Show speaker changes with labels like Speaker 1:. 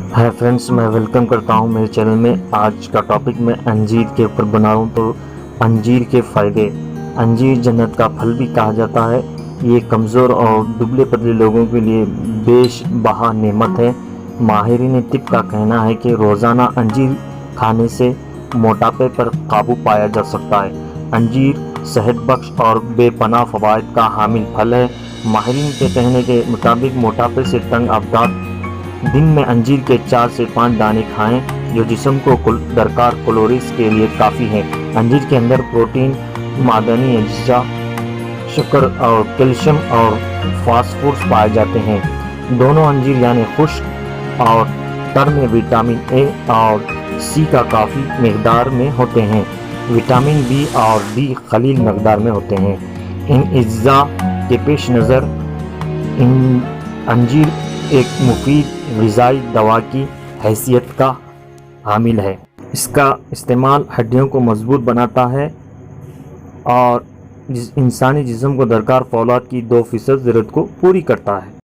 Speaker 1: है फ्रेंड्स, मैं वेलकम करता हूं मेरे चैनल में। आज का टॉपिक मैं अंजीर के ऊपर बना रहा हूं। तो अंजीर के फ़ायदे। अंजीर जन्नत का फल भी कहा जाता है। ये कमज़ोर और दुबले पतले लोगों के लिए बेशबहा नेमत है। माहिरीन तिब का कहना है कि रोज़ाना अंजीर खाने से मोटापे पर काबू पाया जा सकता है। अंजीर सेहत बख्श और बेपनाह फ़वाइद का हामिल फल है। माहिरीन के कहने के मुताबिक मोटापे से तंग अफराद दिन में अंजीर के 4 से 5 दाने खाएं, जो जिस्म को दरकार कैलोरीज के लिए काफ़ी है। अंजीर के अंदर प्रोटीन, मादनी अज्जा, शक्कर और कैल्शियम और फास्फोरस पाए जाते हैं। दोनों अंजीर यानी खुश्क और तर में विटामिन ए और सी का काफ़ी मकदार में होते हैं। विटामिन बी और डी कलील मकदार में होते हैं। इन अज्जा के पेश नज़र अंजीर एक मुफीद ग़िज़ाई दवा की हैसियत का हामिल है। इसका इस्तेमाल हड्डियों को मजबूत बनाता है और इंसानी जिस्म को दरकार फौलाद की 2% ज़रूरत को पूरी करता है।